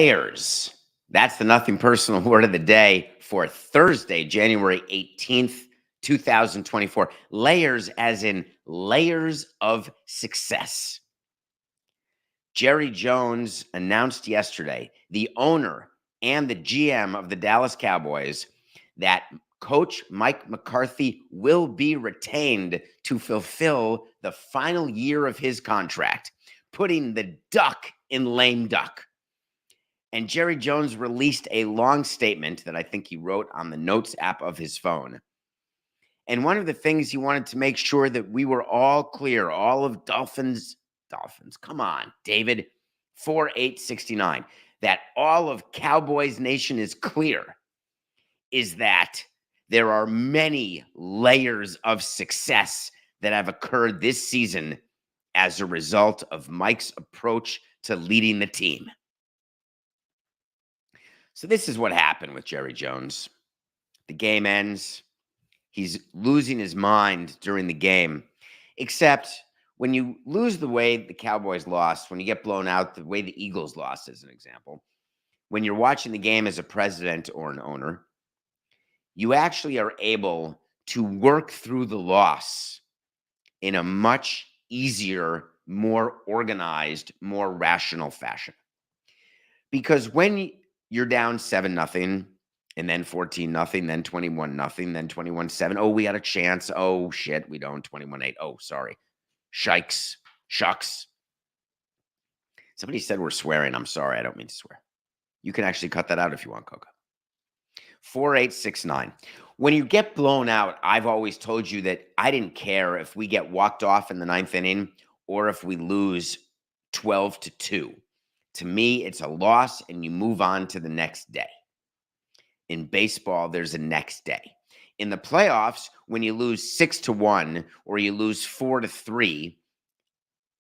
Layers. That's the nothing personal word of the day for Thursday, January 18th, 2024. Layers as in layers of success. Jerry Jones announced yesterday, the owner and the GM of the Dallas Cowboys, that Coach Mike McCarthy will be retained to fulfill the final year of his contract, putting the duck in lame duck. And Jerry Jones released a long statement that I think he wrote on the Notes app of his phone. And one of the things he wanted to make sure that we were all clear, all of Dolphins, come on, David, 4869, that all of Cowboys Nation is clear, is that there are many layers of success that have occurred this season as a result of Mike's approach to leading the team. So this is what happened with Jerry Jones. The game ends. He's losing his mind during the game, except when you lose the way the Cowboys lost, when you get blown out the way the Eagles lost, as an example, when you're watching the game as a president or an owner, you actually are able to work through the loss in a much easier, more organized, more rational fashion. Because when you're down 7-0, and then 14-0, then 21-0, then 21-7. Oh, we had a chance. Oh, shit, we don't. 21-8. Oh, sorry. Shucks. Somebody said we're swearing. I'm sorry. I don't mean to swear. You can actually cut that out if you want, Coca. 4869. When you get blown out, I've always told you that I didn't care if we get walked off in the 9th inning or if we lose 12-2. To me, it's a loss, and you move on to the next day. In baseball, there's a next day. In the playoffs, when you lose 6-1 or you lose 4-3,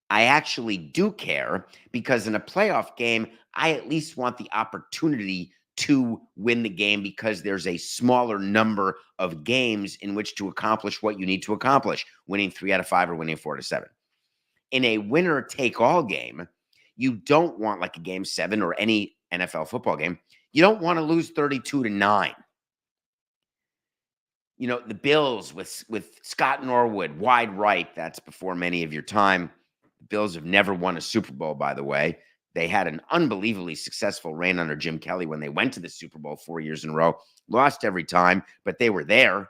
I actually do care, because in a playoff game, I at least want the opportunity to win the game, because there's a smaller number of games in which to accomplish what you need to accomplish, winning 3 out of 5 or winning 4-7. In a winner-take-all game, you don't want, like a Game 7 or any NFL football game, you don't want to lose 32-9. You know, the Bills with Scott Norwood, wide right, that's before many of your time. The Bills have never won a Super Bowl, by the way. They had an unbelievably successful reign under Jim Kelly when they went to the Super Bowl 4 years in a row. Lost every time, but they were there.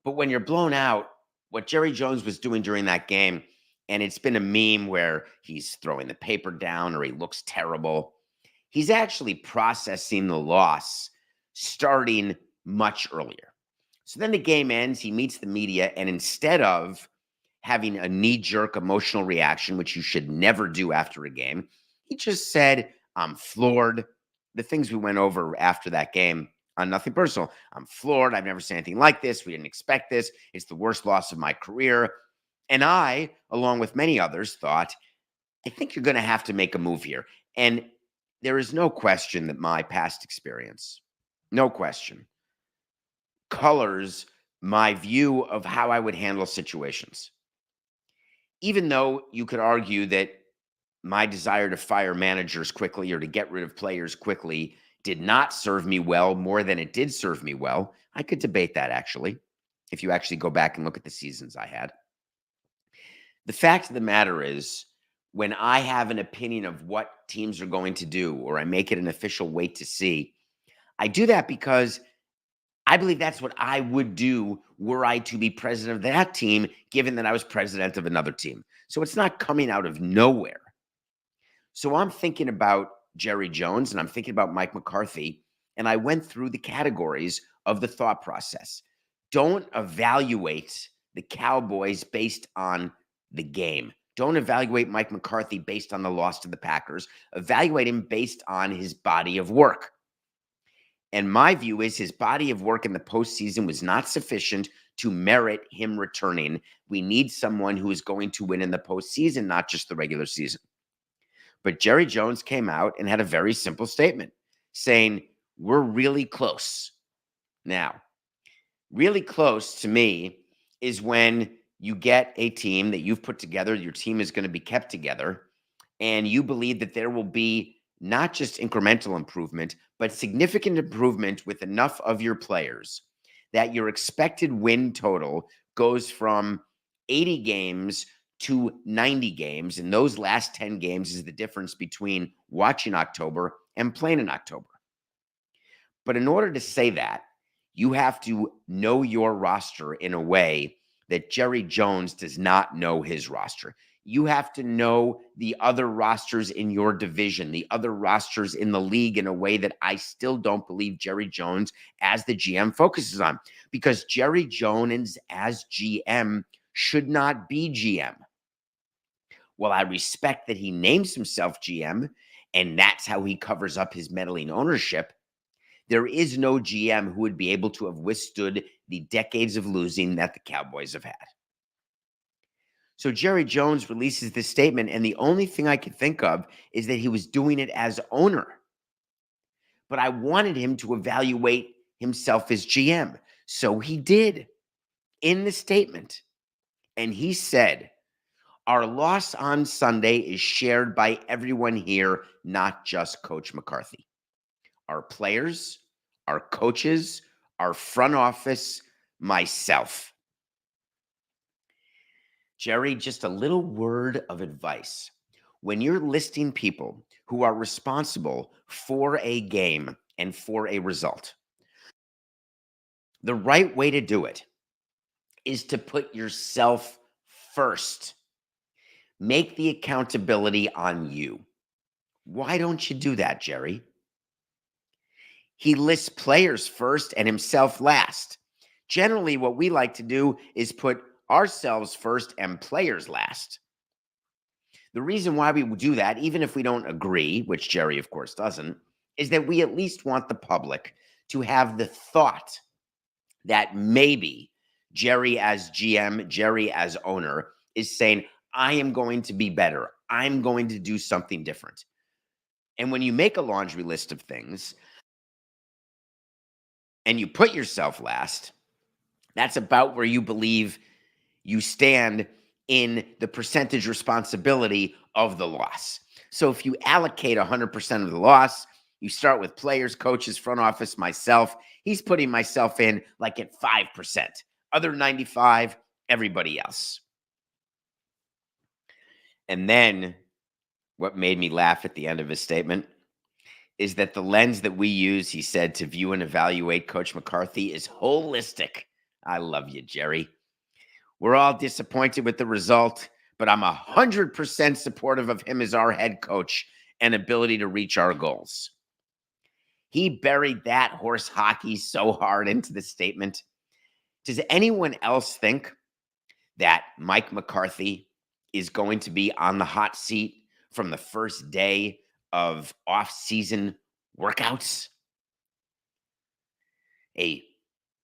But when you're blown out, what Jerry Jones was doing during that game, and it's been a meme where he's throwing the paper down or he looks terrible, he's actually processing the loss starting much earlier. So then the game ends, he meets the media, and instead of having a knee-jerk emotional reaction, which you should never do after a game, he just said, I'm floored. The things we went over after that game on Nothing Personal. I'm floored. I've never seen anything like this. We didn't expect this. It's the worst loss of my career. And I, along with many others, thought, I think you're going to have to make a move here. And there is no question that my past experience, no question, colors my view of how I would handle situations. Even though you could argue that my desire to fire managers quickly or to get rid of players quickly did not serve me well more than it did serve me well, I could debate that, actually, if you actually go back and look at the seasons I had. The fact of the matter is, when I have an opinion of what teams are going to do, or I make it an official wait to see, I do that because I believe that's what I would do were I to be president of that team, given that I was president of another team. So it's not coming out of nowhere. So I'm thinking about Jerry Jones and I'm thinking about Mike McCarthy, and I went through the categories of the thought process. Don't evaluate the Cowboys based on the game. Don't evaluate Mike McCarthy based on the loss to the Packers. Evaluate him based on his body of work. And my view is his body of work in the postseason was not sufficient to merit him returning. We need someone who is going to win in the postseason, not just the regular season. But Jerry Jones came out and had a very simple statement saying, we're really close. Now, really close to me is when you get a team that you've put together, your team is going to be kept together, and you believe that there will be not just incremental improvement, but significant improvement with enough of your players that your expected win total goes from 80 games to 90 games. And those last 10 games is the difference between watching October and playing in October. But in order to say that, you have to know your roster in a way that Jerry Jones does not know his roster. You have to know the other rosters in your division, the other rosters in the league in a way that I still don't believe Jerry Jones as the GM focuses on, because Jerry Jones as GM should not be GM. Well, I respect that he names himself GM, and that's how he covers up his meddling ownership. There is no GM who would be able to have withstood the decades of losing that the Cowboys have had. So Jerry Jones releases this statement, and the only thing I could think of is that he was doing it as owner. But I wanted him to evaluate himself as GM. So he did in the statement. And he said, our loss on Sunday is shared by everyone here, not just Coach McCarthy. Our players, our coaches, our front office, myself. Jerry, just a little word of advice. When you're listing people who are responsible for a game and for a result, the right way to do it is to put yourself first. Make the accountability on you. Why don't you do that, Jerry? He lists players first and himself last. Generally, what we like to do is put ourselves first and players last. The reason why we do that, even if we don't agree, which Jerry, of course, doesn't, is that we at least want the public to have the thought that maybe Jerry as GM, Jerry as owner is saying, I am going to be better. I'm going to do something different. And when you make a laundry list of things and you put yourself last, that's about where you believe you stand in the percentage responsibility of the loss. So if you allocate 100% of the loss, you start with players, coaches, front office, myself. He's putting myself in like at 5%. Other 95, everybody else. And then what made me laugh at the end of his statement is that the lens that we use, he said, to view and evaluate Coach McCarthy is holistic. I love you, Jerry. We're all disappointed with the result, but I'm 100% supportive of him as our head coach and ability to reach our goals. He buried that horse hockey so hard into the statement. Does anyone else think that Mike McCarthy is going to be on the hot seat from the first day of off-season workouts? A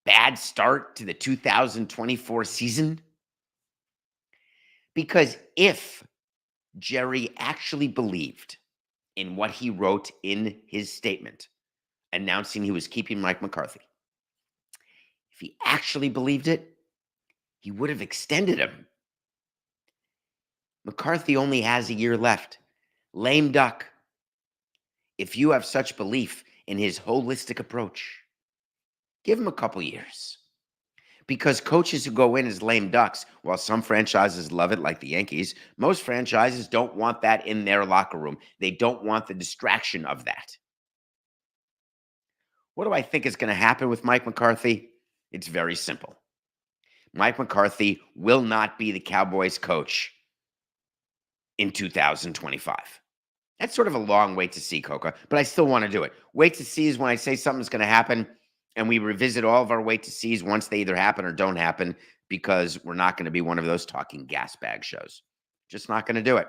bad start to the 2024 season? Because if Jerry actually believed in what he wrote in his statement announcing he was keeping Mike McCarthy, if he actually believed it, he would have extended him. McCarthy only has a year left. Lame duck. If you have such belief in his holistic approach, give him a couple years. Because coaches who go in as lame ducks, while some franchises love it like the Yankees, most franchises don't want that in their locker room. They don't want the distraction of that. What do I think is going to happen with Mike McCarthy? It's very simple. Mike McCarthy will not be the Cowboys coach in 2025. That's sort of a long wait to see, Coca, but I still want to do it. Wait to see is when I say something's going to happen, and we revisit all of our wait to sees once they either happen or don't happen, because we're not going to be one of those talking gas bag shows. Just not going to do it.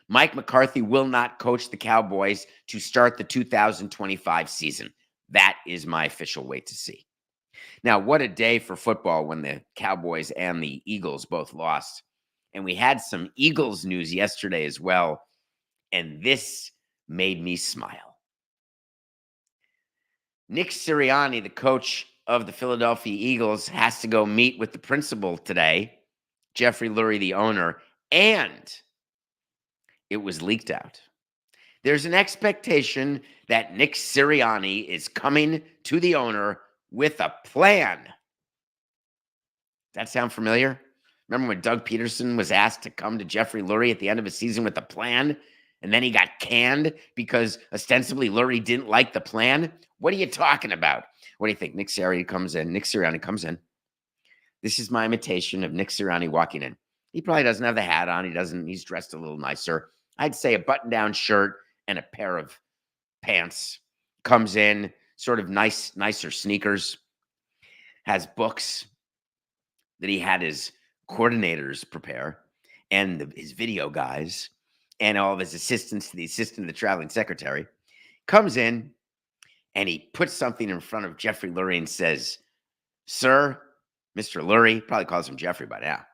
Mike McCarthy will not coach the Cowboys to start the 2025 season. That is my official wait to see. Now, what a day for football when the Cowboys and the Eagles both lost. And we had some Eagles news yesterday as well, and this made me smile. Nick Sirianni, the coach of the Philadelphia Eagles, has to go meet with the principal today, Jeffrey Lurie, the owner, and it was leaked out There's an expectation that Nick Sirianni is coming to the owner with a plan. That sound familiar? Remember when Doug Peterson was asked to come to Jeffrey Lurie at the end of a season with a plan, and then he got canned because ostensibly Lurie didn't like the plan? What are you talking about? What do you think? Nick Sirianni comes in. This is my imitation of Nick Sirianni walking in. He probably doesn't have the hat on. He's dressed a little nicer. I'd say a button-down shirt and a pair of pants. Comes in, sort of nicer sneakers. Has books that he had his coordinators prepare, and his video guys, and all of his assistants, the assistant of the traveling secretary. Comes in, and he puts something in front of Jeffrey Lurie and says, "Sir, Mr. Lurie," probably calls him Jeffrey by now,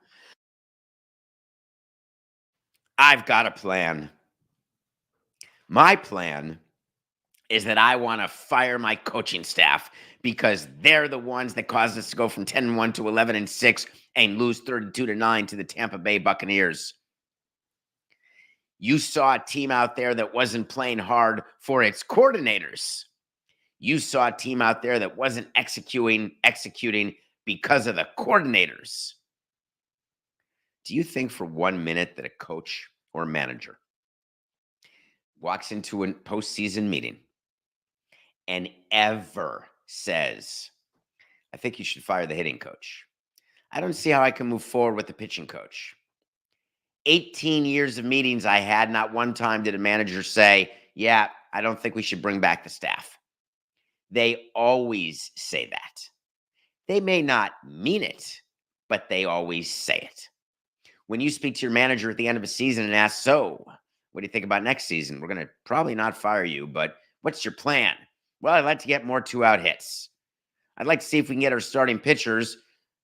"I've got a plan. My plan is that I want to fire my coaching staff because they're the ones that caused us to go from 10-1 to 11-6 and lose 32-9 to the Tampa Bay Buccaneers. You saw a team out there that wasn't playing hard for its coordinators. You saw a team out there that wasn't executing because of the coordinators. Do you think for 1 minute that a coach or manager walks into a postseason meeting and ever says, I think you should fire the hitting coach. I don't see how I can move forward with the pitching coach. 18 years of meetings I had, not one time did a manager say, yeah, I don't think we should bring back the staff. They always say that. They may not mean it, but they always say it. When you speak to your manager at the end of a season and ask, so what do you think about next season? We're going to probably not fire you, but what's your plan? Well, I'd like to get more 2-out hits. I'd like to see if we can get our starting pitchers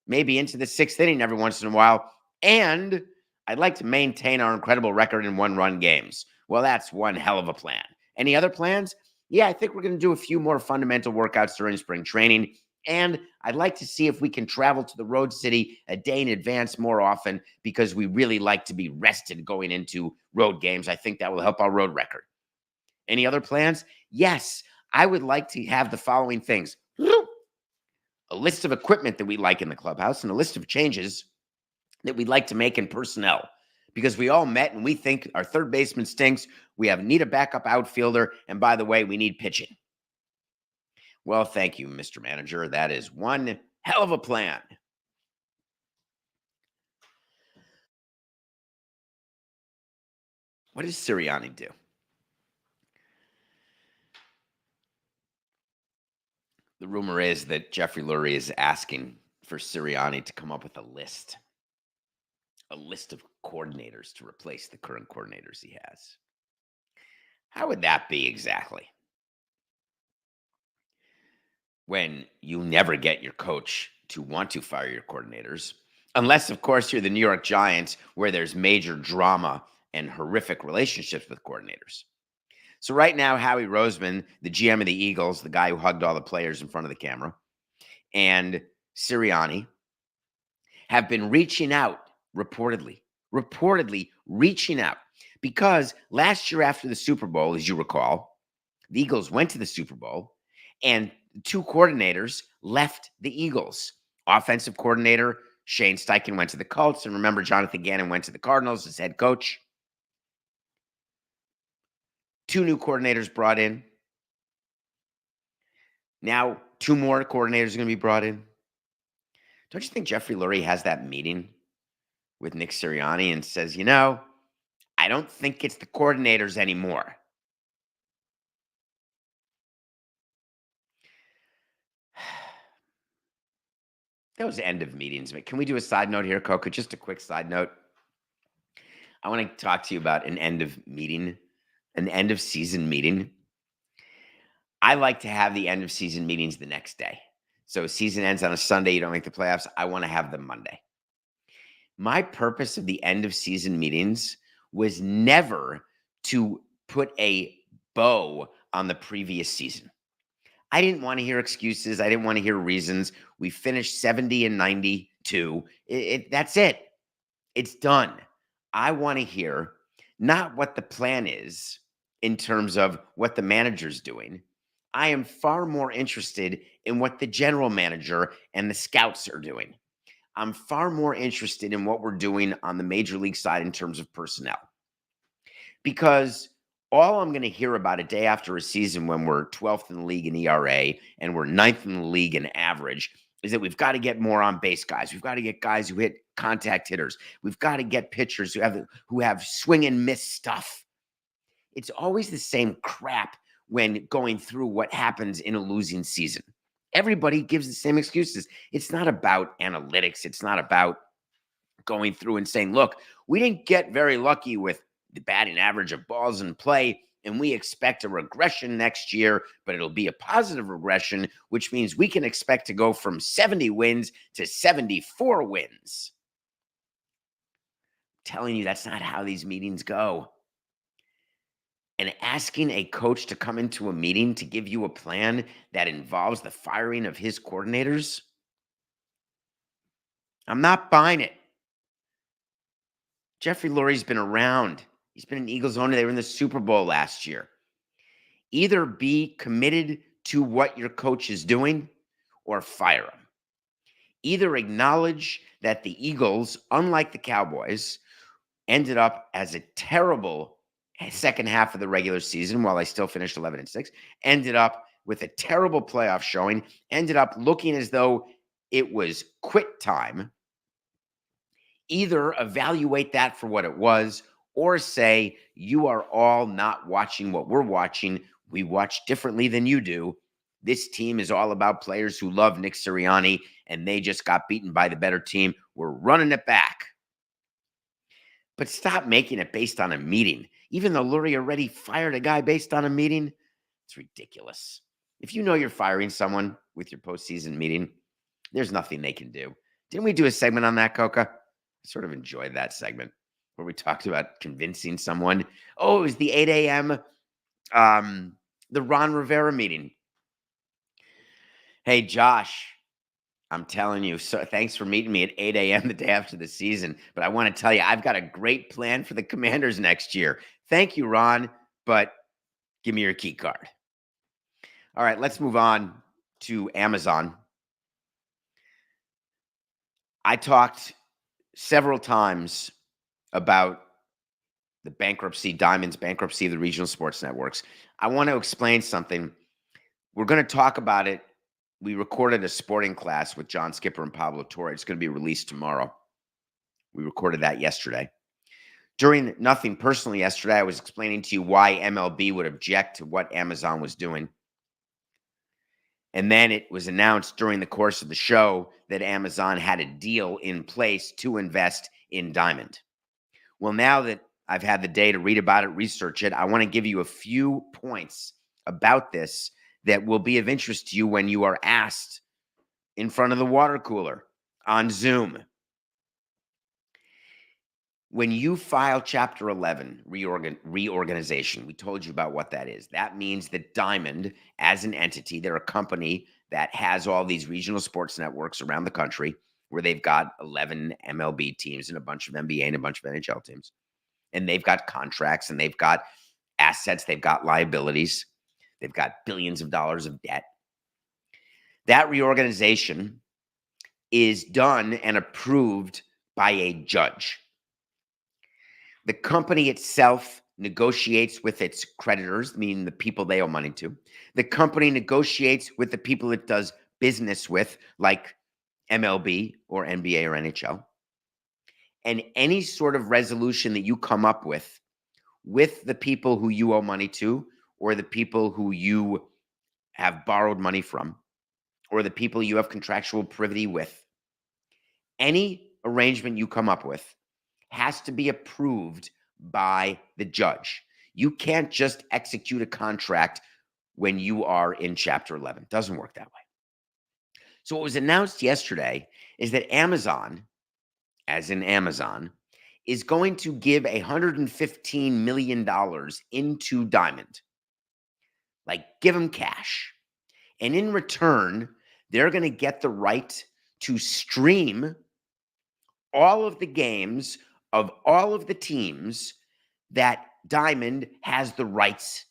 maybe into the 6th inning every once in a while. And I'd like to maintain our incredible record in 1-run games. Well, that's one hell of a plan. Any other plans? Yeah, I think we're going to do a few more fundamental workouts during spring training. And I'd like to see if we can travel to the road city a day in advance more often because we really like to be rested going into road games. I think that will help our road record. Any other plans? Yes, I would like to have the following things. A list of equipment that we like in the clubhouse and a list of changes that we'd like to make in personnel because we all met and we think our third baseman stinks. We need a backup outfielder. And by the way, we need pitching. Well, thank you, Mr. Manager. That is one hell of a plan. What does Sirianni do? The rumor is that Jeffrey Lurie is asking for Sirianni to come up with a list of coordinators to replace the current coordinators he has. How would that be exactly? When you never get your coach to want to fire your coordinators, unless, of course, you're the New York Giants, where there's major drama and horrific relationships with coordinators. So right now, Howie Roseman, the GM of the Eagles, the guy who hugged all the players in front of the camera, and Sirianni have been reaching out, reportedly reaching out, because last year after the Super Bowl, as you recall, the Eagles went to the Super Bowl, and 2 coordinators left the Eagles. Offensive coordinator Shane Steichen went to the Colts, and remember, Jonathan Gannon went to the Cardinals as head coach. 2 new coordinators brought in. Now 2 more coordinators are going to be brought in. Don't you think Jeffrey Lurie has that meeting with Nick Sirianni and says, I don't think it's the coordinators anymore. Those end of meetings. Can we do a side note here, Coco? Just a quick side note. I want to talk to you about an end of season meeting. I like to have the end of season meetings the next day. So season ends on a Sunday, you don't make the playoffs. I want to have them Monday. My purpose of the end of season meetings was never to put a bow on the previous season. I didn't want to hear excuses. I didn't want to hear reasons. We finished 70-92. That's it. It's done. I want to hear not what the plan is in terms of what the manager's doing. I am far more interested in what the general manager and the scouts are doing. I'm far more interested in what we're doing on the major league side in terms of personnel. Because all I'm going to hear about a day after a season when we're 12th in the league in ERA and we're 9th in the league in average is that we've got to get more on base guys. We've got to get guys who hit contact hitters. We've got to get pitchers who have swing and miss stuff. It's always the same crap when going through what happens in a losing season. Everybody gives the same excuses. It's not about analytics. It's not about going through and saying, look, we didn't get very lucky with the batting average of balls in play, and we expect a regression next year, but it'll be a positive regression, which means we can expect to go from 70 wins to 74 wins. I'm telling you, that's not how these meetings go. And asking a coach to come into a meeting to give you a plan that involves the firing of his coordinators, I'm not buying it. Jeffrey Lurie's been around. He's been an Eagles owner. They were in the Super Bowl last year. Either be committed to what your coach is doing or fire him. Either acknowledge that the Eagles, unlike the Cowboys, ended up as a terrible second half of the regular season while they still finished 11-6, ended up with a terrible playoff showing, ended up looking as though it was quit time. Either evaluate that for what it was or say, you are all not watching what we're watching. We watch differently than you do. This team is all about players who love Nick Sirianni, and they just got beaten by the better team. We're running it back. But stop making it based on a meeting. Even though Lurie already fired a guy based on a meeting, it's ridiculous. If you know you're firing someone with your postseason meeting, there's nothing they can do. Didn't we do a segment on that, Coca? I sort of enjoyed that segment where we talked about convincing someone. Oh, it was the 8 a.m. The Ron Rivera meeting. Hey, Josh, I'm telling you, so thanks for meeting me at 8 a.m. the day after the season. But I want to tell you, I've got a great plan for the Commanders next year. Thank you, Ron, but give me your key card. All right, let's move on to Amazon. I talked several times about the bankruptcy, Diamond's bankruptcy of the regional sports networks. I want to explain something. We're going to talk about it. We recorded a sporting class with John Skipper and Pablo Torre. It's going to be released tomorrow. We recorded that yesterday. During Nothing Personal yesterday, I was explaining to you why MLB would object to what Amazon was doing. And then it was announced during the course of the show that Amazon had a deal in place to invest in Diamond. Well, now that I've had the day to read about it, research it, I want to give you a few points about this that will be of interest to you when you are asked in front of the water cooler on Zoom. When you file Chapter 11 reorganization, we told you about what that is. That means that Diamond, as an entity, they're a company that has all these regional sports networks around the country where they've got 11 MLB teams and a bunch of NBA and a bunch of NHL teams. And they've got contracts and they've got assets, they've got liabilities, they've got billions of dollars of debt. That reorganization is done and approved by a judge. The company itself negotiates with its creditors, meaning the people they owe money to. The company negotiates with the people it does business with, like MLB or NBA or NHL. And any sort of resolution that you come up with the people who you owe money to, or the people who you have borrowed money from, or the people you have contractual privity with, any arrangement you come up with has to be approved by the judge. You can't just execute a contract when you are in Chapter 11. It doesn't work that way. So what was announced yesterday is that Amazon, as in Amazon, is going to give $115 million into Diamond. Like, give them cash. And in return, they're going to get the right to stream all of the games of all of the teams that Diamond has the rights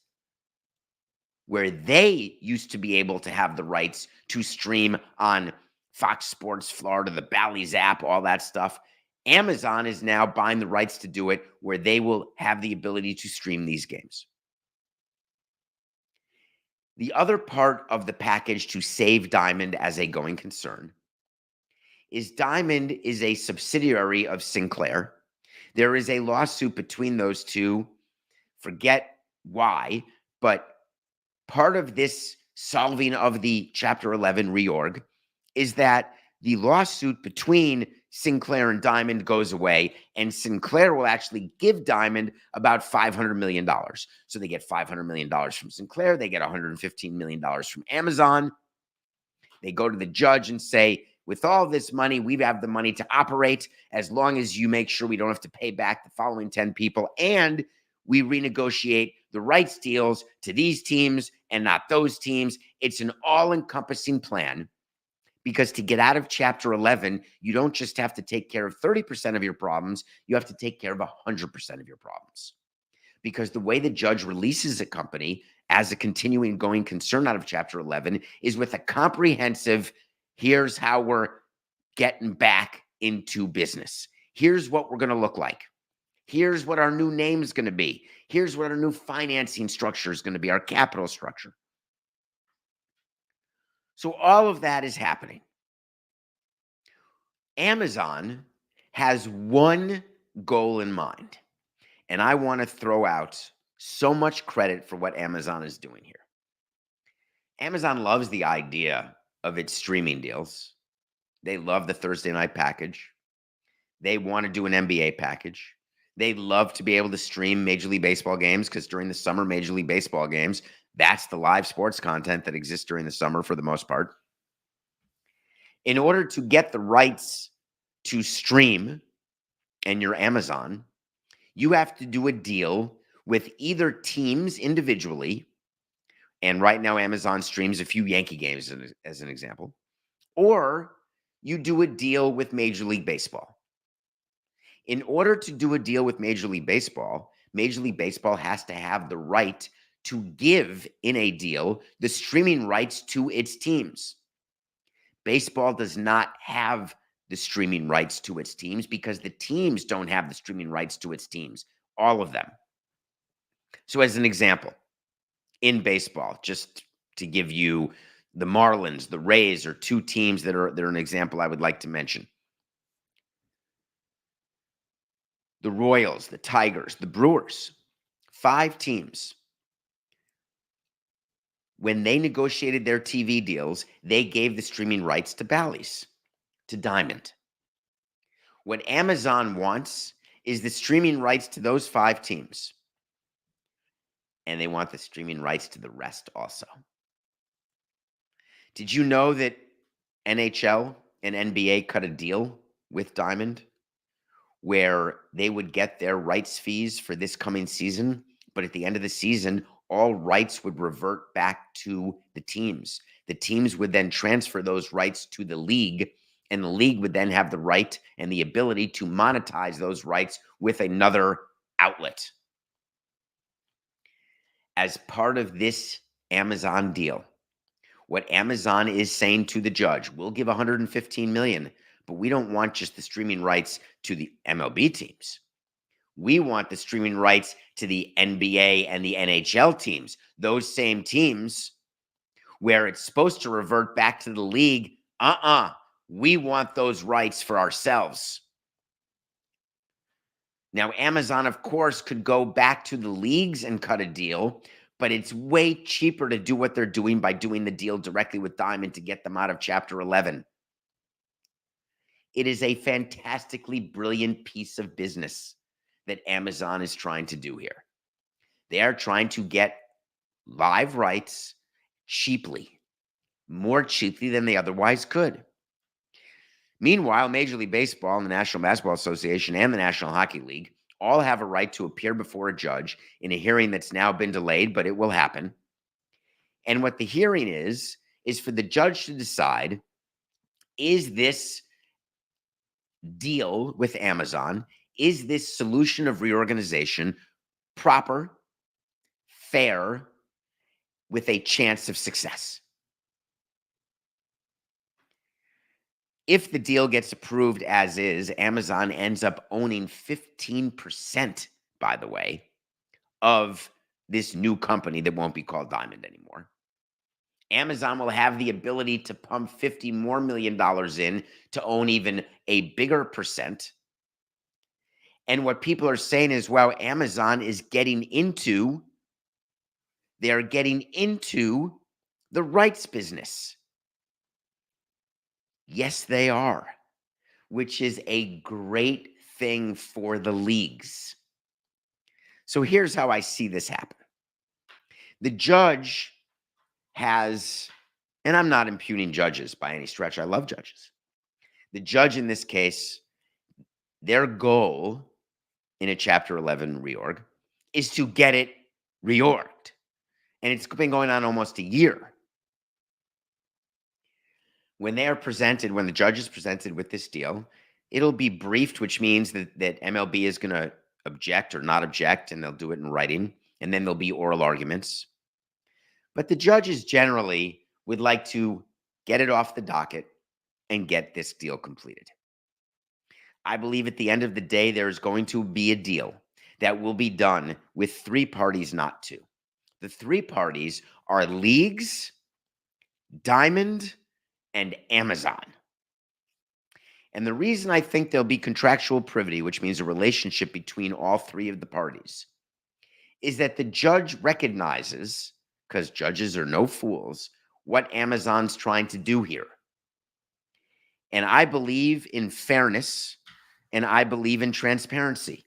where they used to be able to have the rights to stream on Fox Sports Florida, the Bally's app, all that stuff. Amazon is now buying the rights to do it where they will have the ability to stream these games. The other part of the package to save Diamond as a going concern is Diamond is a subsidiary of Sinclair. There is a lawsuit between those two. Forget why, but part of this solving of the Chapter 11 reorg is that the lawsuit between Sinclair and Diamond goes away, and Sinclair will actually give Diamond about $500 million. So they get $500 million from Sinclair. They get $115 million from Amazon. They go to the judge and say, with all this money, we have the money to operate as long as you make sure we don't have to pay back the following 10 people, and we renegotiate the rights deals to these teams and not those teams. It's an all-encompassing plan, because to get out of Chapter 11, you don't just have to take care of 30% of your problems, you have to take care of 100% of your problems. Because the way the judge releases a company as a continuing going concern out of Chapter 11 is with a comprehensive, here's how we're getting back into business. Here's what we're going to look like. Here's what our new name is going to be. Here's what our new financing structure is going to be, our capital structure. So all of that is happening. Amazon has one goal in mind, and I want to throw out so much credit for what Amazon is doing here. Amazon loves the idea of its streaming deals. They love the Thursday night package. They want to do an NBA package. They love to be able to stream Major League Baseball games, because during the summer Major League Baseball games, that's the live sports content that exists during the summer for the most part. In order to get the rights to stream and your Amazon, you have to do a deal with either teams individually, and right now Amazon streams a few Yankee games as an example, or you do a deal with Major League Baseball. In order to do a deal with Major League Baseball has to have the right to give in a deal the streaming rights to its teams. Baseball does not have the streaming rights to its teams because the teams don't have the streaming rights to its teams, all of them. So as an example, in baseball, just to give you, the Marlins, the Rays are two teams that are an example I would like to mention. The Royals, the Tigers, the Brewers, 5 teams. When they negotiated their TV deals, they gave the streaming rights to Bally's, to Diamond. What Amazon wants is the streaming rights to those 5 teams. And they want the streaming rights to the rest also. Did you know that NHL and NBA cut a deal with Diamond where they would get their rights fees for this coming season, but at the end of the season, all rights would revert back to the teams. The teams would then transfer those rights to the league, and the league would then have the right and the ability to monetize those rights with another outlet. As part of this Amazon deal, what Amazon is saying to the judge, we'll give $115 million, but we don't want just the streaming rights to the MLB teams. We want the streaming rights to the NBA and the NHL teams, those same teams where it's supposed to revert back to the league. We want those rights for ourselves. Now, Amazon, of course, could go back to the leagues and cut a deal, but it's way cheaper to do what they're doing by doing the deal directly with Diamond to get them out of Chapter 11. It is a fantastically brilliant piece of business that Amazon is trying to do here. They are trying to get live rights cheaply, more cheaply than they otherwise could. Meanwhile, Major League Baseball and the National Basketball Association and the National Hockey League all have a right to appear before a judge in a hearing that's now been delayed, but it will happen. And what the hearing is for the judge to decide, is this deal with Amazon, is this solution of reorganization proper, fair, with a chance of success. If the deal gets approved as is, Amazon ends up owning 15%, by the way, of this new company that won't be called Diamond anymore. Amazon will have the ability to pump $50 million more in to own even a bigger percent. And what people are saying is, well, Amazon is getting into, they're getting into the rights business. Yes, they are, which is a great thing for the leagues. So here's how I see this happen. The judge has, and I'm not impugning judges by any stretch. I love judges. The judge in this case, their goal in a Chapter 11 reorg is to get it reorged. And it's been going on almost a year. When the judge is presented with this deal, it'll be briefed, which means that MLB is going to object or not object, and they'll do it in writing, and then there'll be oral arguments. But the judges generally would like to get it off the docket and get this deal completed. I believe at the end of the day, there's going to be a deal that will be done with three parties, not two. The three parties are leagues, Diamond, and Amazon. And the reason I think there'll be contractual privity, which means a relationship between all three of the parties, is that the judge recognizes, because judges are no fools, what Amazon's trying to do here. And I believe in fairness, and I believe in transparency.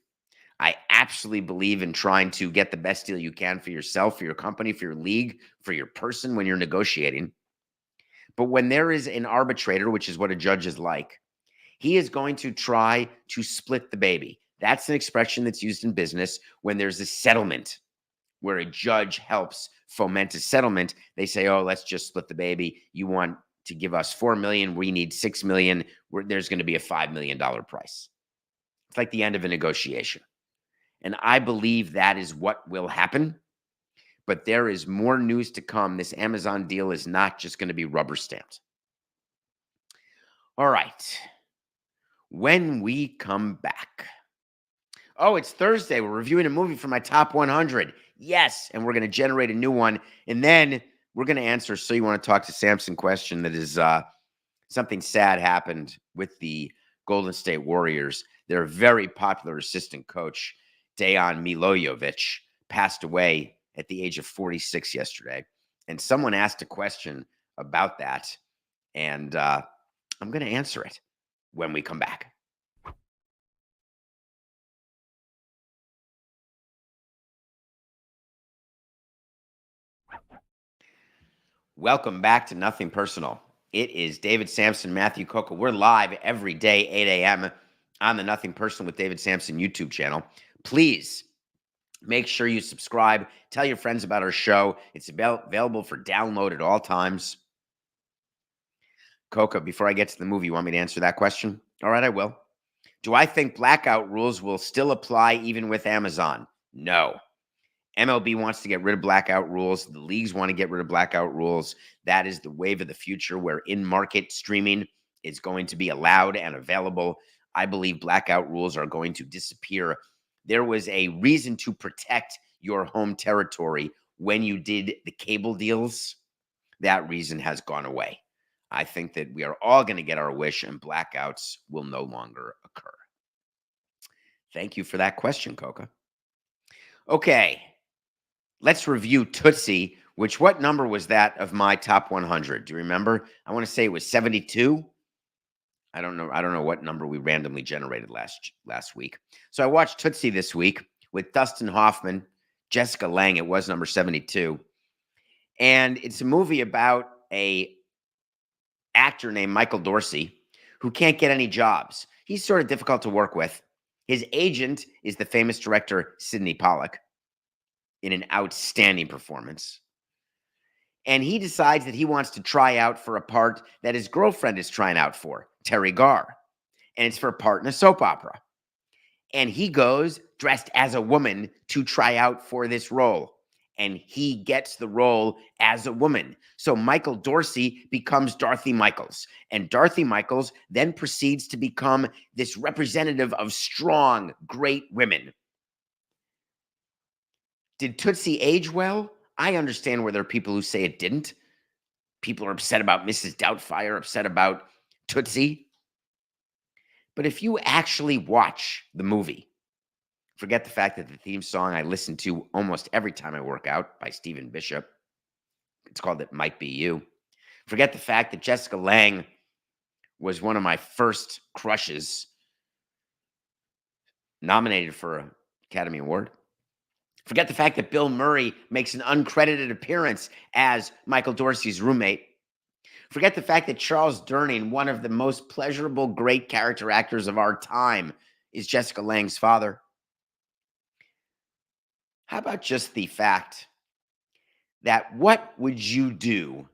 I absolutely believe in trying to get the best deal you can for yourself, for your company, for your league, for your person when you're negotiating. But when there is an arbitrator, which is what a judge is like, he is going to try to split the baby. That's an expression that's used in business when there's a settlement, where a judge helps foment a settlement. They say, oh, let's just split the baby. You want to give us $4 million. We need $6 million. There's going to be a $5 million price. It's like the end of a negotiation. And I believe that is what will happen. But there is more news to come. This Amazon deal is not just going to be rubber stamped. All right. When we come back. Oh, it's Thursday. We're reviewing a movie for my top 100. Yes. And we're going to generate a new one. And then we're going to answer. So you want to talk to Samson question that is something sad happened with the Golden State Warriors. Their very popular assistant coach, Dejan Milojevic, passed away at the age of 46 yesterday. And someone asked a question about that. And I'm going to answer it when we come back. Welcome back to Nothing Personal. It is David Samson, Matthew Coca. We're live every day, 8 a.m. on the Nothing Personal with David Samson YouTube channel. Please make sure you subscribe. Tell your friends about our show. It's available for download at all times. Coca, before I get to the movie, you want me to answer that question? All right, I will. Do I think blackout rules will still apply even with Amazon? No. MLB wants to get rid of blackout rules. The leagues want to get rid of blackout rules. That is the wave of the future where in-market streaming is going to be allowed and available. I believe blackout rules are going to disappear. There was a reason to protect your home territory when you did the cable deals. That reason has gone away. I think that we are all going to get our wish and blackouts will no longer occur. Thank you for that question, Coca. Okay. Let's review Tootsie, what number was that of my top 100? Do you remember? I want to say it was 72. I don't know what number we randomly generated last week. So I watched Tootsie this week with Dustin Hoffman, Jessica Lange. It was number 72. And it's a movie about a actor named Michael Dorsey who can't get any jobs. He's sort of difficult to work with. His agent is the famous director Sidney Pollack, in an outstanding performance. And he decides that he wants to try out for a part that his girlfriend is trying out for, Terry Garr. And it's for a part in a soap opera. And he goes dressed as a woman to try out for this role. And he gets the role as a woman. So Michael Dorsey becomes Dorothy Michaels. And Dorothy Michaels then proceeds to become this representative of strong, great women. Did Tootsie age well? I understand where there are people who say it didn't. People are upset about Mrs. Doubtfire, upset about Tootsie. But if you actually watch the movie, forget the fact that the theme song I listen to almost every time I work out by Stephen Bishop. It's called It Might Be You. Forget the fact that Jessica Lange was one of my first crushes, nominated for an Academy Award. Forget the fact that Bill Murray makes an uncredited appearance as Michael Dorsey's roommate. Forget the fact that Charles Durning, one of the most pleasurable, great character actors of our time, is Jessica Lange's father. How about just the fact that what would you do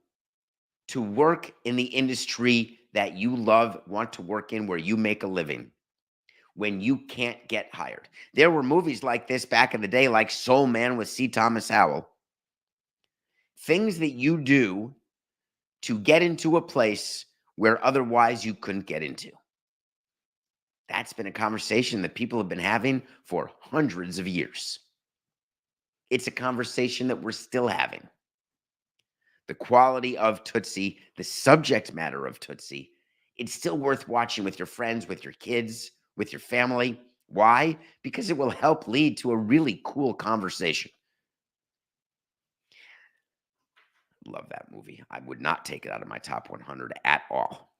to work in the industry that you love, want to work in, where you make a living, when you can't get hired? There were movies like this back in the day, like Soul Man with C. Thomas Howell. Things that you do to get into a place where otherwise you couldn't get into. That's been a conversation that people have been having for hundreds of years. It's a conversation that we're still having. The quality of Tootsie, the subject matter of Tootsie, it's still worth watching with your friends, with your kids, with your family. Why? Because it will help lead to a really cool conversation. Love that movie. I would not take it out of my top 100 at all.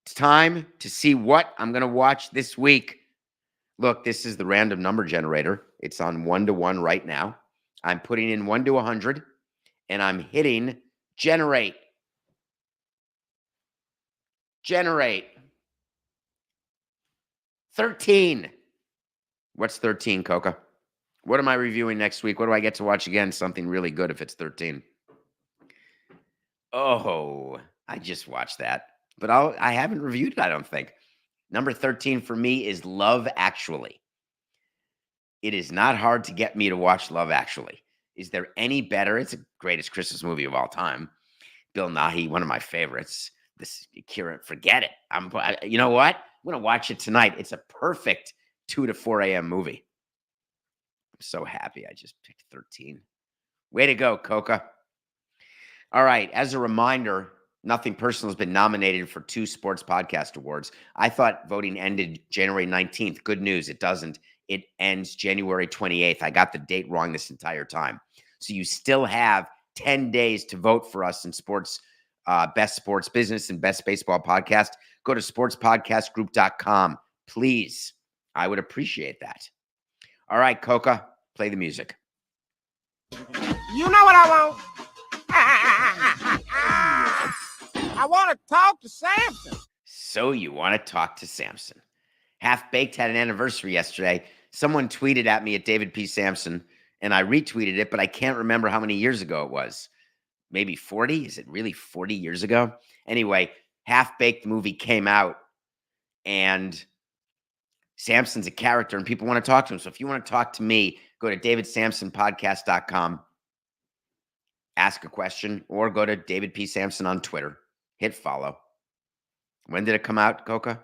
It's time to see what I'm going to watch this week. Look, this is the random number generator. It's on 1 to 1 right now. I'm putting in 1 to 100, and I'm hitting generate. Generate. 13. What's 13, Coca? What am I reviewing next week? What do I get to watch again? Something really good if it's 13. Oh, I just watched that. But I haven't reviewed it, I don't think. Number 13 for me is Love Actually. It is not hard to get me to watch Love Actually. Is there any better? It's the greatest Christmas movie of all time. Bill Nighy, one of my favorites. This Kira, forget it. You know what? I'm going to watch it tonight. It's a perfect 2 to 4 a.m. movie. I'm so happy I just picked 13. Way to go, Coca. All right. As a reminder, Nothing Personal has been nominated for 2 sports podcast awards. I thought voting ended January 19th. Good news. It doesn't. It ends January 28th. I got the date wrong this entire time. So you still have 10 days to vote for us in sports, best sports business and best baseball podcast. Go to sportspodcastgroup.com. Please. I would appreciate that. All right, Coca, play the music. You know what I want? I want to talk to Samson. So you want to talk to Samson. Half Baked had an anniversary yesterday. Someone tweeted at me at David P. Samson, and I retweeted it, but I can't remember how many years ago it was. Maybe 40? Is it really 40 years ago? Anyway, Half Baked movie came out, and Samson's a character, and people want to talk to him. So if you want to talk to me, go to davidsamsonpodcast.com, ask a question, or go to David P. Samson on Twitter. Hit follow. When did it come out, Coca?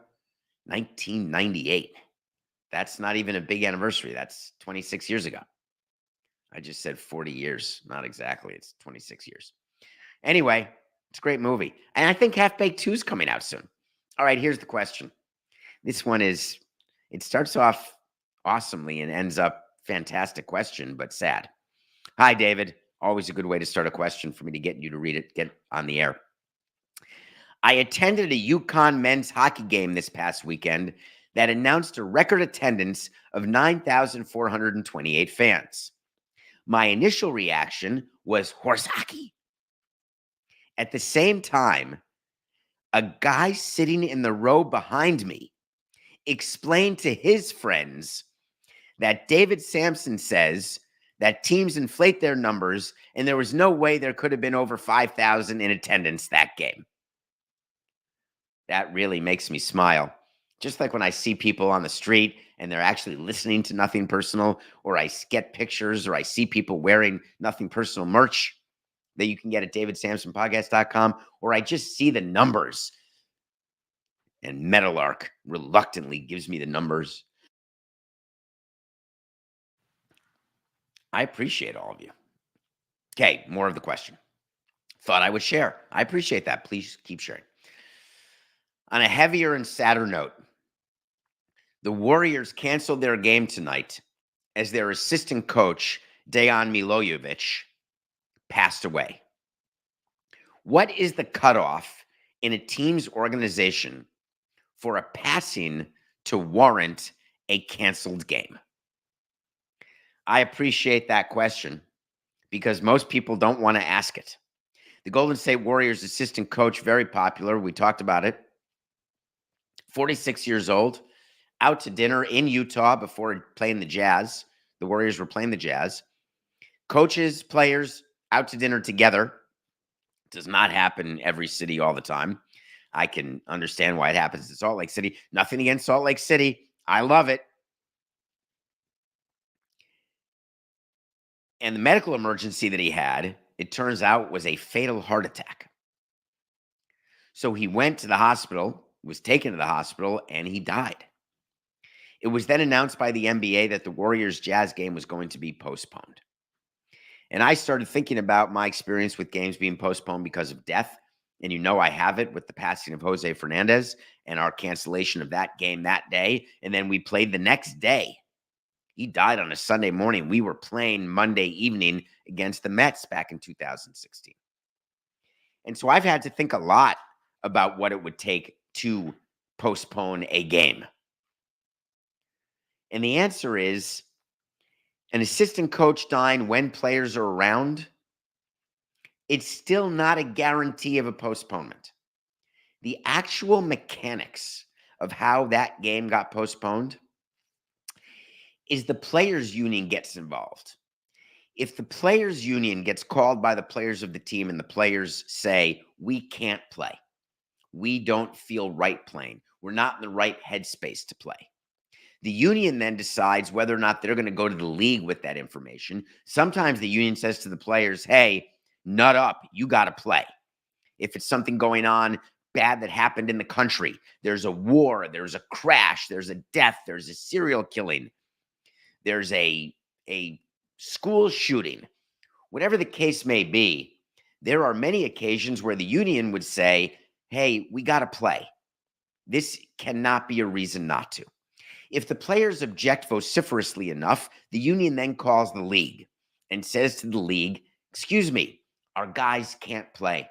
1998. That's not even a big anniversary. That's 26 years ago. I just said 40 years. Not exactly. It's 26 years. Anyway, it's a great movie. And I think Half Baked 2 is coming out soon. All right, here's the question. This one is, it starts off awesomely and ends up fantastic question, but sad. Hi, David. Always a good way to start a question for me to get you to read it, get on the air. I attended a UConn men's hockey game this past weekend that announced a record attendance of 9,428 fans. My initial reaction was horse hockey. At the same time, a guy sitting in the row behind me explained to his friends that David Samson says that teams inflate their numbers and there was no way there could have been over 5,000 in attendance that game. That really makes me smile. Just like when I see people on the street and they're actually listening to Nothing Personal, or I get pictures or I see people wearing Nothing Personal merch that you can get at davidsamsonpodcast.com, or I just see the numbers. And Metalark reluctantly gives me the numbers. I appreciate all of you. Okay, more of the question. Thought I would share. I appreciate that. Please keep sharing. On a heavier and sadder note, the Warriors canceled their game tonight as their assistant coach, Dejan Milojevic, passed away. What is the cutoff in a team's organization for a passing to warrant a canceled game? I appreciate that question because most people don't want to ask it. The Golden State Warriors assistant coach, very popular. We talked about it. 46 years old, out to dinner in Utah before playing the Jazz. The Warriors were playing the Jazz. Coaches, players, out to dinner together. Does not happen every city all the time. I can understand why it happens in Salt Lake City. Nothing against Salt Lake City. I love it. And the medical emergency that he had, it turns out, was a fatal heart attack. So he went to the hospital, was taken to the hospital, and he died. It was then announced by the NBA that the Warriors-Jazz game was going to be postponed. And I started thinking about my experience with games being postponed because of death. And you know I have it with the passing of Jose Fernandez and our cancellation of that game that day. And then we played the next day. He died on a Sunday morning. We were playing Monday evening against the Mets back in 2016. And so I've had to think a lot about what it would take to postpone a game. And the answer is an assistant coach dying when players are around. It's still not a guarantee of a postponement. The actual mechanics of how that game got postponed is the players' union gets involved. If the players' union gets called by the players of the team and the players say, we can't play, we don't feel right playing, we're not in the right headspace to play, the union then decides whether or not they're going to go to the league with that information. Sometimes the union says to the players, hey, nut up, you got to play. If it's something going on bad that happened in the country, there's a war, there's a crash, there's a death, there's a serial killing, there's a school shooting, whatever the case may be, there are many occasions where the union would say, hey, we got to play. This cannot be a reason not to. If the players object vociferously enough, the union then calls the league and says to the league, excuse me, our guys can't play.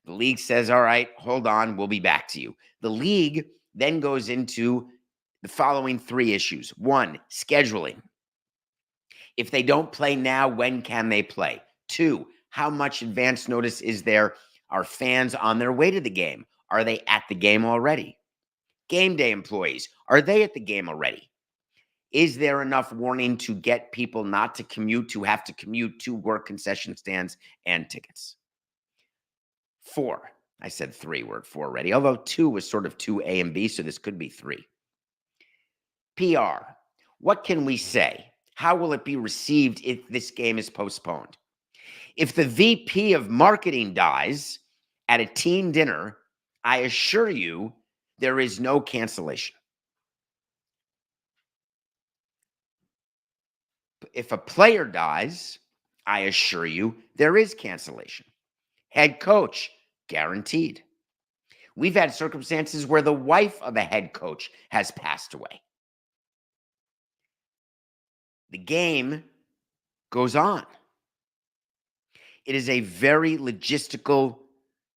The league says, all right, hold on, we'll be back to you. The league then goes into the following three issues. One, scheduling. If they don't play now, when can they play? Two, how much advance notice is there? Are fans on their way to the game? Are they at the game already? Game day employees, are they at the game already? Is there enough warning to get people not to commute, to have to commute to work, concession stands, and tickets? Four. I said three. We're at four already, although two was sort of 2A and B, so this could be three. PR. What can we say? How will it be received if this game is postponed? If the VP of marketing dies at a team dinner, I assure you there is no cancellation. If a player dies, I assure you there is cancellation. Head coach, guaranteed. We've had circumstances where the wife of a head coach has passed away. The game goes on. It is a very logistical,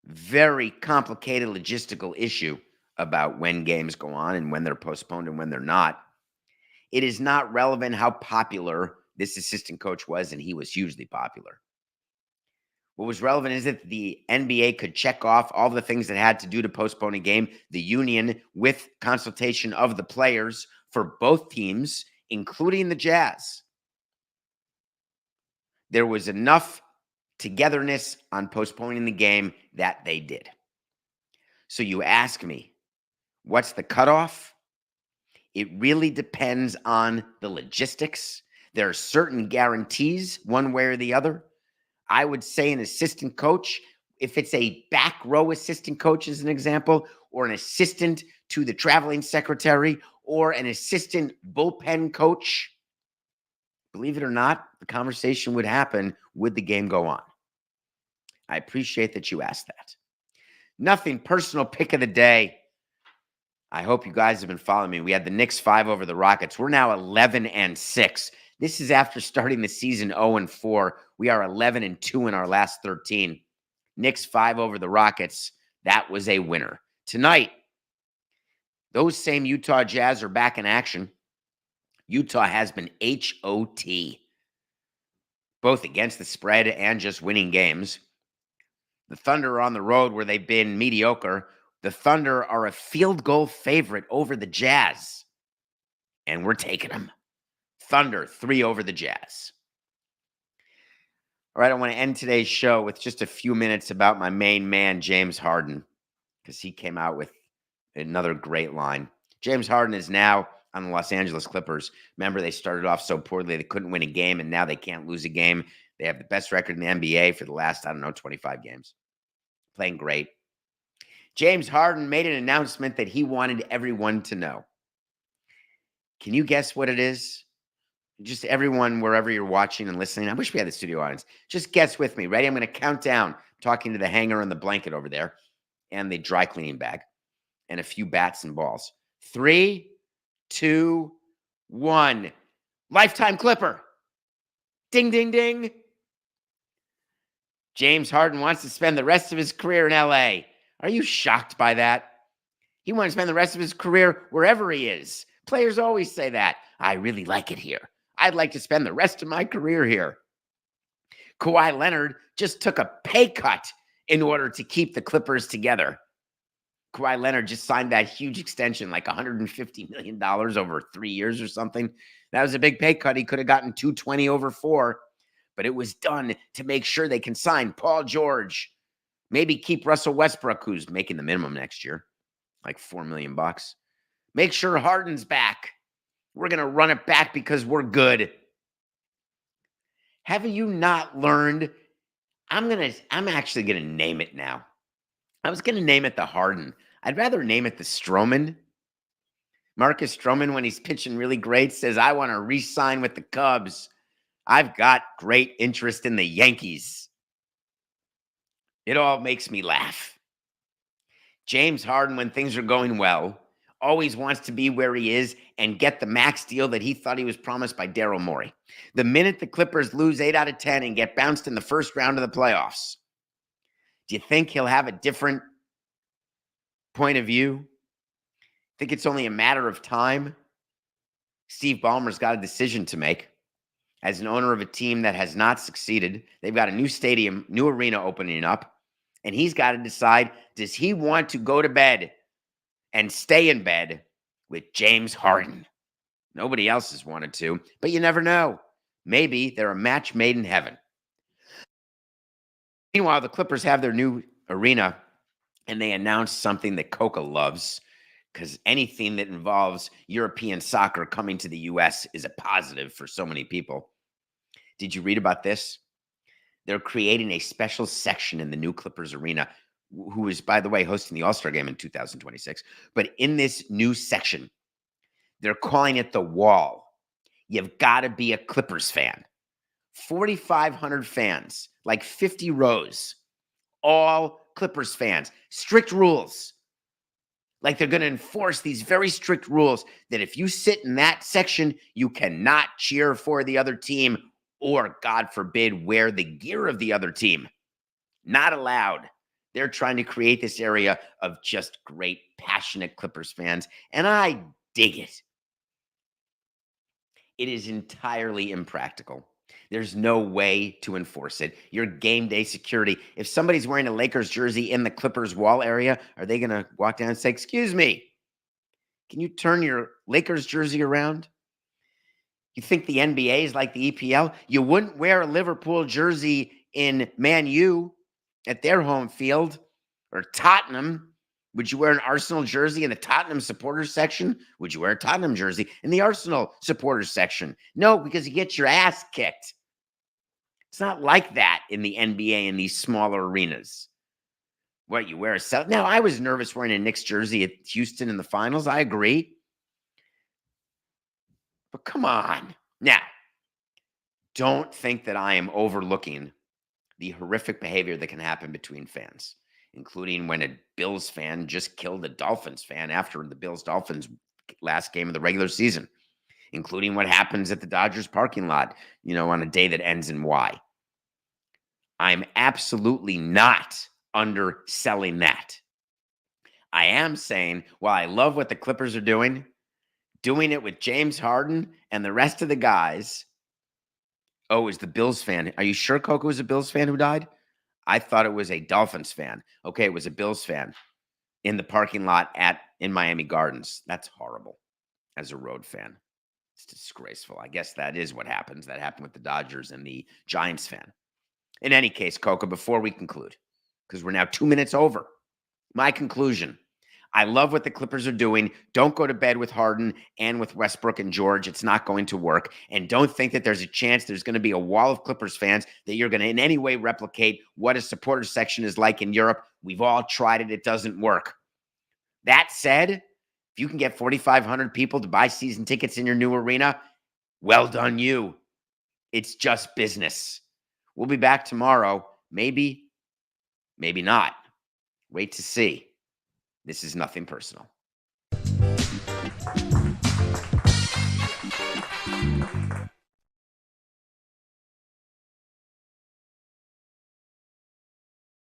very complicated logistical issue about when games go on and when they're postponed and when they're not. It is not relevant how popular this assistant coach was, and he was hugely popular. What was relevant is that the NBA could check off all the things that had to do to postpone a game. The union, with consultation of the players for both teams, including the Jazz, there was enough togetherness on postponing the game that they did. So you ask me, what's the cutoff? It really depends on the logistics. There are certain guarantees one way or the other. I would say an assistant coach, if it's a back row assistant coach, as an example, or an assistant to the traveling secretary, or an assistant bullpen coach, believe it or not, the conversation would happen. Would the game go on? I appreciate that you asked that. Nothing personal pick of the day. I hope you guys have been following me. We had the Knicks 5 over the Rockets. We're now 11-6. This is after starting the season 0-4. We are 11-2 in our last 13. Knicks 5 over the Rockets. That was a winner. Tonight, those same Utah Jazz are back in action. Utah has been HOT, both against the spread and just winning games. The Thunder are on the road where they've been mediocre. The Thunder are a field goal favorite over the Jazz, and we're taking them. Thunder, 3 over the Jazz. All right, I want to end today's show with just a few minutes about my main man, James Harden, because he came out with another great line. James Harden is now on the Los Angeles Clippers. Remember, they started off so poorly they couldn't win a game, and now they can't lose a game. They have the best record in the NBA for the last, 25 games. Playing great. James Harden made an announcement that he wanted everyone to know. Can you guess what it is? Just everyone, wherever you're watching and listening. I wish we had the studio audience. Just guess with me. Ready? I'm going to count down. I'm talking to the hanger and the blanket over there and the dry cleaning bag and a few bats and balls. 3, 2, 1. Lifetime Clipper. Ding, ding, ding. James Harden wants to spend the rest of his career in LA. Are you shocked by that? He wants to spend the rest of his career wherever he is. Players always say that. I really like it here. I'd like to spend the rest of my career here. Kawhi Leonard just took a pay cut in order to keep the Clippers together. Kawhi Leonard just signed that huge extension, like $150 million over 3 years or something. That was a big pay cut. He could have gotten $220 over 4, but it was done to make sure they can sign Paul George. Maybe keep Russell Westbrook, who's making the minimum next year, like $4 million. Make sure Harden's back. We're going to run it back because we're good. Have you not learned? I'm actually going to name it now. I was going to name it the Harden. I'd rather name it the Stroman. Marcus Stroman, when he's pitching really great, says, I want to re-sign with the Cubs. I've got great interest in the Yankees. It all makes me laugh. James Harden, when things are going well, always wants to be where he is and get the max deal that he thought he was promised by Daryl Morey. The minute the Clippers lose 8 out of 10 and get bounced in the first round of the playoffs, do you think he'll have a different point of view? Think it's only a matter of time? Steve Ballmer's got a decision to make. As an owner of a team that has not succeeded, they've got a new stadium, new arena opening up, and he's got to decide, does he want to go to bed and stay in bed with James Harden? Nobody else has wanted to, but you never know. Maybe they're a match made in heaven. Meanwhile, the Clippers have their new arena, and they announced something that Coca loves, because anything that involves European soccer coming to the U.S. is a positive for so many people. Did you read about this? They're creating a special section in the new Clippers arena, who is, by the way, hosting the All-Star game in 2026. But in this new section, they're calling it the Wall. You've got to be a Clippers fan. 4,500 fans, like 50 rows, all Clippers fans. Strict rules. Like they're going to enforce these very strict rules that if you sit in that section, you cannot cheer for the other team or, God forbid, wear the gear of the other team. Not allowed. They're trying to create this area of just great, passionate Clippers fans, and I dig it. It is entirely impractical. There's no way to enforce it. Your game day security. If somebody's wearing a Lakers jersey in the Clippers wall area, are they going to walk down and say, excuse me, can you turn your Lakers jersey around? You think the NBA is like the EPL? You wouldn't wear a Liverpool jersey in Man U at their home field, or Tottenham Would you wear an Arsenal jersey in the Tottenham supporters section? Would you wear a Tottenham jersey in the Arsenal supporters section? No, because you get your ass kicked. It's not like that in the NBA in these smaller arenas. What, you wear a Celtics? Now, I was nervous wearing a Knicks jersey at Houston in the finals. I agree. But come on. Now, don't think that I am overlooking the horrific behavior that can happen between fans, including when a Bills fan just killed a Dolphins fan after the Bills-Dolphins last game of the regular season, including what happens at the Dodgers parking lot, on a day that ends in Y. I'm absolutely not underselling that. I am saying, while I love what the Clippers are doing it with James Harden and the rest of the guys. Oh, it was the Bills fan. Are you sure Coco was a Bills fan who died? I thought it was a Dolphins fan. Okay, it was a Bills fan in the parking lot in Miami Gardens. That's horrible as a road fan. It's disgraceful. I guess that is what happens. That happened with the Dodgers and the Giants fan. In any case, Coco, before we conclude, because we're now 2 minutes over, my conclusion. I love what the Clippers are doing. Don't go to bed with Harden and with Westbrook and George. It's not going to work. And don't think that there's a chance there's going to be a wall of Clippers fans that you're going to in any way replicate what a supporter section is like in Europe. We've all tried it. It doesn't work. That said, if you can get 4,500 people to buy season tickets in your new arena, well done you. It's just business. We'll be back tomorrow. Maybe, maybe not. Wait to see. This is nothing personal.